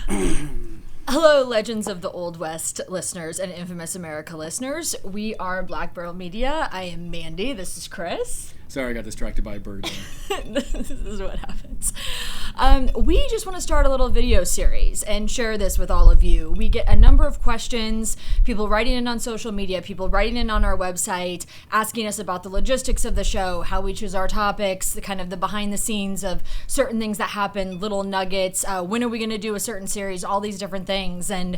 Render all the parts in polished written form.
Hello, Legends of the Old West listeners and Infamous America listeners. We are Black Barrel Media. I am Mandy. This is Chris. Sorry, I got distracted by a bird. This is what happens. We just want to start a little video series and share this with all of you. We get a number of questions, people writing in on social media, people writing in on our website, asking us about the logistics of the show, how we choose our topics, the kind of the behind the scenes of certain things that happen, little nuggets, when are we going to do a certain series, all these different things. And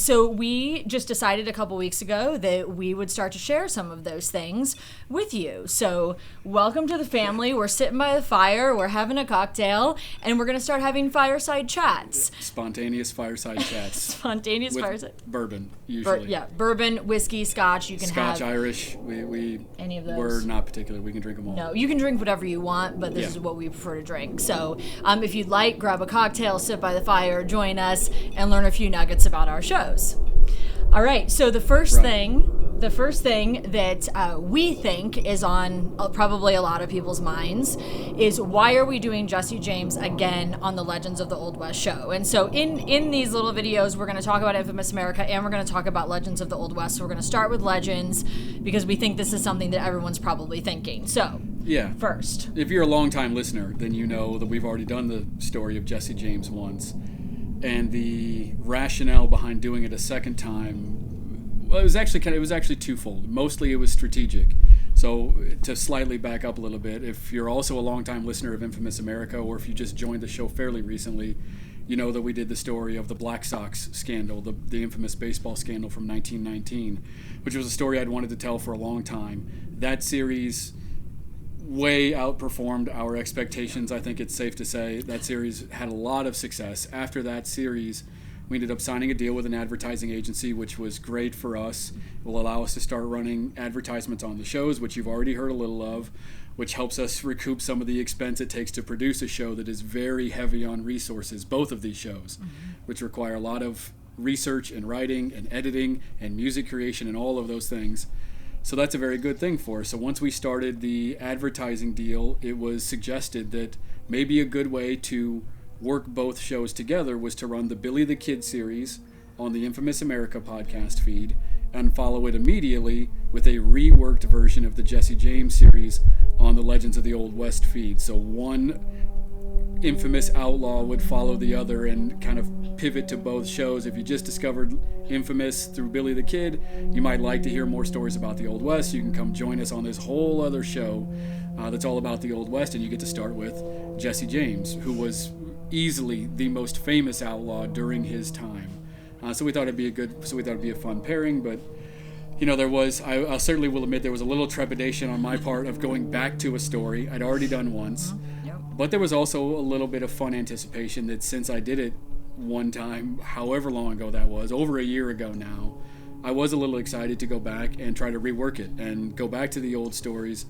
so we just decided a couple weeks ago that we would start to share some of those things with you. So welcome to the family. We're sitting by the fire, we're having a cocktail, and we're going to start having fireside chats. Spontaneous fireside chats. Spontaneous with fireside. Bourbon, usually. Bourbon, whiskey, scotch. You can have Scotch, Irish. We any of those. We're not particular. We can drink them all. No, you can drink whatever you want, but this is what we prefer to drink. So if you'd like, grab a cocktail, sit by the fire, join us, and learn a few nuggets about our shows. All right, so the first thing that we think is on probably a lot of people's minds is, why are we doing Jesse James again on the Legends of the Old West show? And so in these little videos, we're going to talk about Infamous America and we're going to talk about Legends of the Old West. So we're going to start with Legends because we think this is something that everyone's probably thinking. So first, if you're a longtime listener, then you know that we've already done the story of Jesse James once. And the rationale behind doing it a second time, well, it was actually twofold. Mostly it was strategic. So to slightly back up a little bit, if you're also a longtime listener of Infamous America, or if you just joined the show fairly recently, you know that we did the story of the Black Sox scandal, the infamous baseball scandal from 1919, which was a story I'd wanted to tell for a long time. That series way outperformed our expectations. I think it's safe to say that series had a lot of success. After that series, we ended up signing a deal with an advertising agency, which was great for us. It will allow us to start running advertisements on the shows, which you've already heard a little of, which helps us recoup some of the expense it takes to produce a show that is very heavy on resources, both of these shows, which require a lot of research and writing and editing and music creation and all of those things. So that's a very good thing for us. So once we started the advertising deal, it was suggested that maybe a good way to work both shows together was to run the Billy the Kid series on the Infamous America podcast feed and follow it immediately with a reworked version of the Jesse James series on the Legends of the Old West feed. So one infamous outlaw would follow the other and kind of pivot to both shows. If you just discovered Infamous through Billy the Kid, you might like to hear more stories about the Old West. You can come join us on this whole other show that's all about the Old West, and you get to start with Jesse James, who was easily the most famous outlaw during his time. So we thought it'd be a fun pairing, but you know, I certainly will admit there was a little trepidation on my part of going back to a story I'd already done once. But there was also a little bit of fun anticipation that since I did it one time, however long ago that was, over a year ago now, I was a little excited to go back and try to rework it and go back to the old stories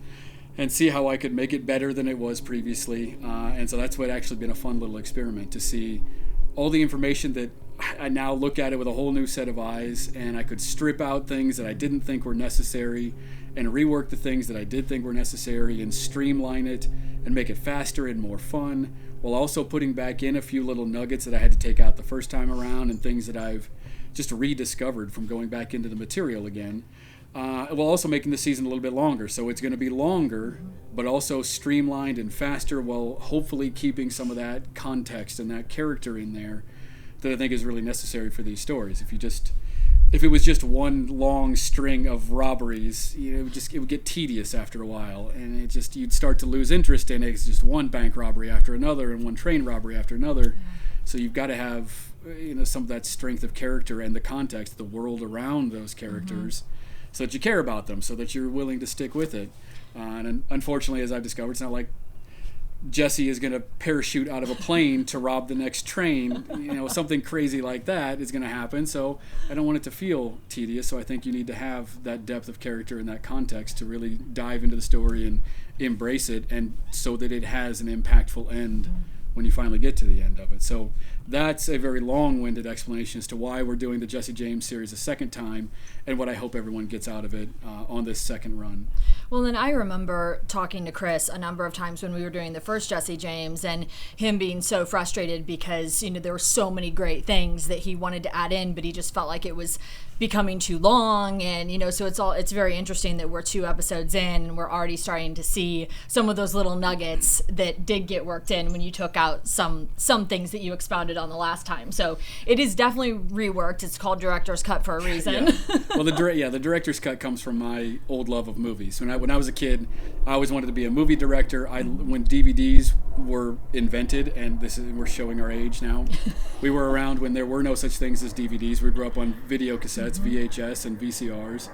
and see how I could make it better than it was previously. And so that's what actually been a fun little experiment, to see all the information that I now look at it with a whole new set of eyes, and I could strip out things that I didn't think were necessary and rework the things that I did think were necessary and streamline it and make it faster and more fun, while also putting back in a few little nuggets that I had to take out the first time around and things that I've just rediscovered from going back into the material again, while also making the season a little bit longer. So it's going to be longer, but also streamlined and faster, while hopefully keeping some of that context and that character in there that I think is really necessary for these stories. If it was just one long string of robberies, you know, it would get tedious after a while, and you'd start to lose interest in it. It's just one bank robbery after another and one train robbery after another. So you've got to have, you know, some of that strength of character and the context, the world around those characters, so that you care about them, so that you're willing to stick with it. And unfortunately, as I've discovered, it's not like Jesse is going to parachute out of a plane to rob the next train. You know, something crazy like that is going to happen. So I don't want it to feel tedious. So I think you need to have that depth of character and that context to really dive into the story and embrace it, and so that it has an impactful end when you finally get to the end of it. So that's a very long-winded explanation as to why we're doing the Jesse James series a second time and what I hope everyone gets out of it on this second run. Well, then I remember talking to Chris a number of times when we were doing the first Jesse James, and him being so frustrated because, there were so many great things that he wanted to add in, but he just felt like it was becoming too long. And so it's very interesting that we're 2 episodes in and we're already starting to see some of those little nuggets that did get worked in when you took out some things that you expounded on the last time. So it is definitely reworked. It's called director's cut for a reason. Yeah. Well, the director's cut comes from my old love of movies. When I was a kid, I always wanted to be a movie director. When DVDs were invented, and we're showing our age now, we were around when there were no such things as DVDs. We grew up on video cassettes, VHS and VCRs.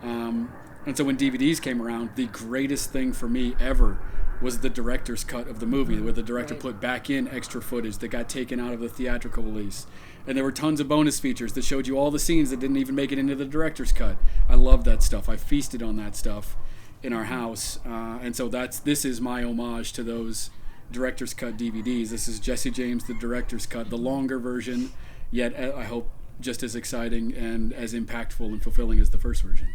And so when DVDs came around, the greatest thing for me ever was the director's cut of the movie, where the director put back in extra footage that got taken out of the theatrical release. And there were tons of bonus features that showed you all the scenes that didn't even make it into the director's cut. I loved that stuff. I feasted on that stuff in our house. And so this is my homage to those director's cut DVDs. This is Jesse James, the director's cut, the longer version, yet I hope just as exciting and as impactful and fulfilling as the first version.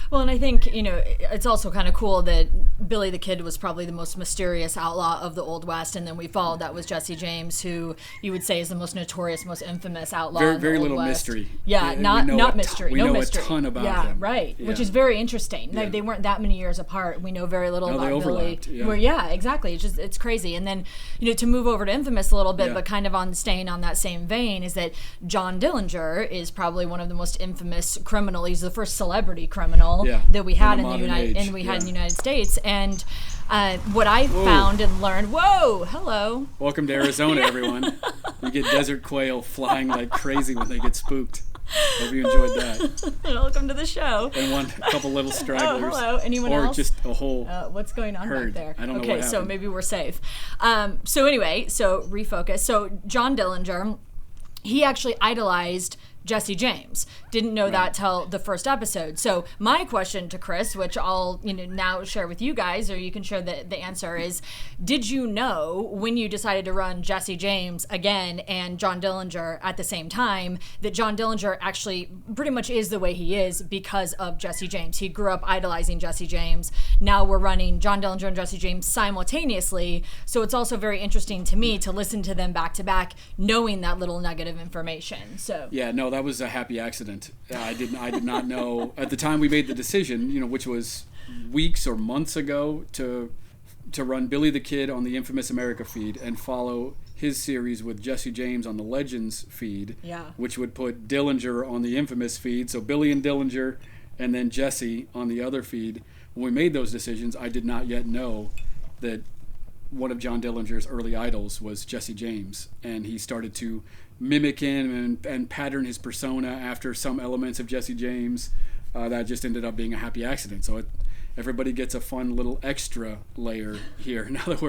Well, and I think, it's also kind of cool that Billy the Kid was probably the most mysterious outlaw of the Old West, and then we followed that with Jesse James, who you would say is the most notorious, most infamous outlaw in the very Old little West. Mystery. Yeah, not mystery. We no know mystery. a ton about him. Right, Yeah. which is very interesting. Yeah. They weren't that many years apart. We know very little about they Billy. overlapped. Yeah, exactly. It's crazy. And then, to move over to Infamous a little bit, Yeah. but kind of staying on that same vein, is that John Dillinger is probably one of the most infamous criminal. He's the first celebrity criminal that we had in the United States. And what I found and learned, hello. Welcome to Arizona, everyone. You get desert quail flying like crazy when they get spooked. Hope you enjoyed that. Welcome to the show. And a couple little stragglers. Oh, hello. Anyone else? Or just a whole what's going on herd. back there? I don't know what Okay, so happened. maybe we're safe. So anyway, refocus. So John Dillinger, he actually idolized Jesse James. Didn't know that till the first episode. So my question to Chris, which I'll now share with you guys, or you can share the answer, is: did you know when you decided to run Jesse James again and John Dillinger at the same time that John Dillinger actually pretty much is the way he is because of Jesse James? He grew up idolizing Jesse James. Now we're running John Dillinger and Jesse James simultaneously. So it's also very interesting to me to listen to them back to back, knowing that little nugget of information. So yeah, no, that was a happy accident. I did not know at the time we made the decision, which was weeks or months ago, to run Billy the Kid on the Infamous America feed and follow his series with Jesse James on the Legends feed, which would put Dillinger on the Infamous feed. So Billy and Dillinger, and then Jesse on the other feed. When we made those decisions, I did not yet know that one of John Dillinger's early idols was Jesse James, and he started to mimic him and pattern his persona after some elements of Jesse James. That just ended up being a happy accident. So everybody gets a fun little extra layer here now that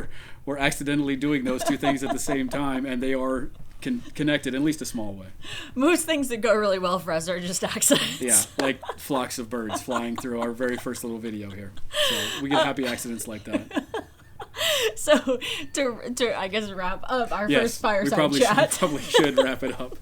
we're accidentally doing those two things at the same time, and they are connected in at least a small way. Most things that go really well for us are just accidents. Yeah, like flocks of birds flying through our very first little video here. So we get happy accidents like that. So to I guess wrap up our first fireside chat. We probably should wrap it up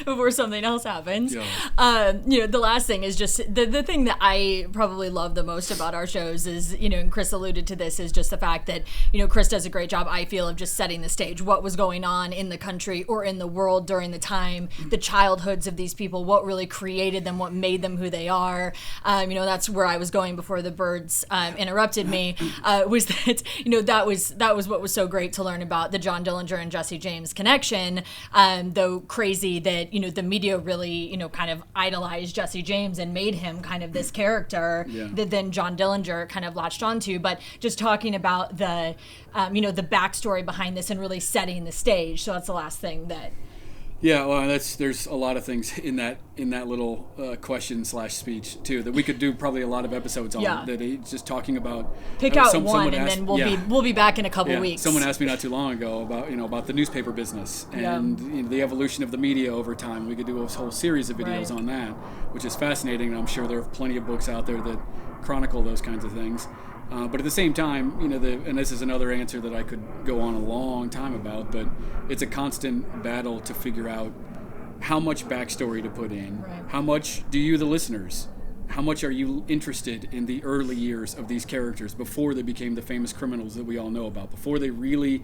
before something else happens. Yeah. The last thing is just the thing that I probably love the most about our shows is, and Chris alluded to this, is just the fact that, Chris does a great job, I feel, of just setting the stage, what was going on in the country or in the world during the time, the childhoods of these people, what really created them, what made them who they are. That's where I was going before the birds interrupted me. Was that that was what was so great to learn about the John Dillinger and Jesse James connection, though crazy that the media really kind of idolized Jesse James and made him kind of this character that then John Dillinger kind of latched onto. But just talking about the the backstory behind this and really setting the stage. So that's the last thing that. Yeah, well, there's a lot of things in that little question/speech too that we could do probably a lot of episodes on. Yeah. That he's just talking about. Pick out one, and then we'll be back in a couple weeks. Someone asked me not too long ago about the newspaper business and the evolution of the media over time. We could do a whole series of videos on that, which is fascinating. And I'm sure there are plenty of books out there that chronicle those kinds of things. But at the same time, and this is another answer that I could go on a long time about, but it's a constant battle to figure out how much backstory to put in. Right. How much do you, the listeners, how much are you interested in the early years of these characters before they became the famous criminals that we all know about, before they really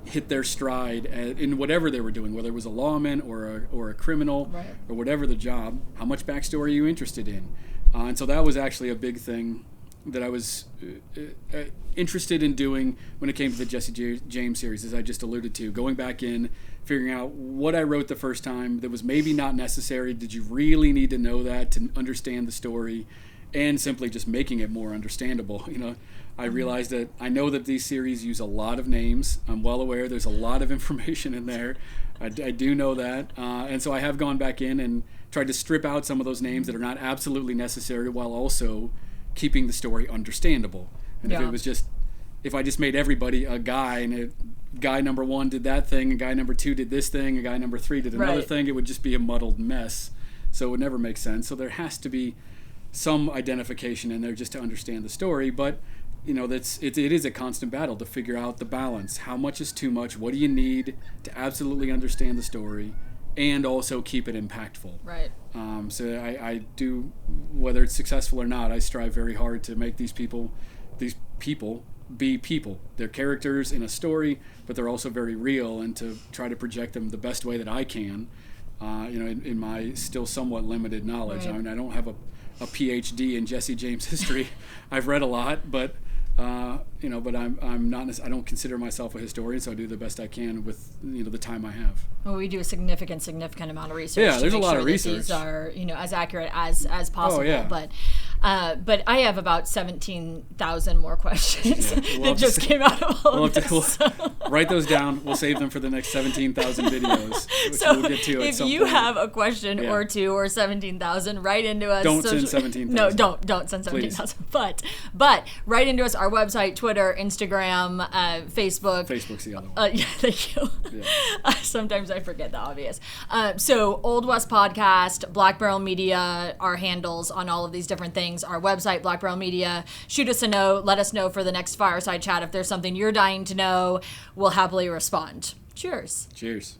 hit their stride in whatever they were doing, whether it was a lawman or a criminal, right, or whatever the job? How much backstory are you interested in? And so that was actually a big thing that I was interested in doing when it came to the Jesse James series, as I just alluded to, going back in, figuring out what I wrote the first time that was maybe not necessary. Did you really need to know that to understand the story? And simply just making it more understandable. I realized that I know that these series use a lot of names. I'm well aware there's a lot of information in there. I do know that. And so I have gone back in and tried to strip out some of those names that are not absolutely necessary while also keeping the story understandable. And if I just made everybody a guy, and guy number 1 did that thing, and guy number 2 did this thing, and guy number 3 did another thing, it would just be a muddled mess. So it would never make sense. So there has to be some identification in there just to understand the story. But it is a constant battle to figure out the balance. How much is too much? What do you need to absolutely understand the story and also keep it impactful? Right. So I do, whether it's successful or not, I strive very hard to make these people be people. They're characters in a story, but they're also very real, and to try to project them the best way that I can, in my still somewhat limited knowledge. Right. I mean, I don't have a PhD in Jesse James history. I've read a lot, but but I'm not. I don't consider myself a historian, so I do the best I can with the time I have. Well, we do a significant amount of research. Yeah, there's to a make lot sure of that research. These are as accurate as possible. Oh, yeah. But I have about 17,000 more questions that just came out of all of this. We'll write those down. We'll save them for the next 17,000 videos, which So we'll get to at if some you point. have a question or two or 17,000, write into us. Don't send 17,000. No, don't send 17,000. But write into us, our website, Twitter, Instagram, Facebook. Facebook's the other one. Yeah, thank you. Yeah. Sometimes I forget the obvious. So Old West Podcast, Black Barrel Media, our handles on all of these different things. Our website, Black Barrel Media. Shoot us a note. Let us know for the next Fireside Chat if there's something you're dying to know. We'll happily respond. Cheers. Cheers.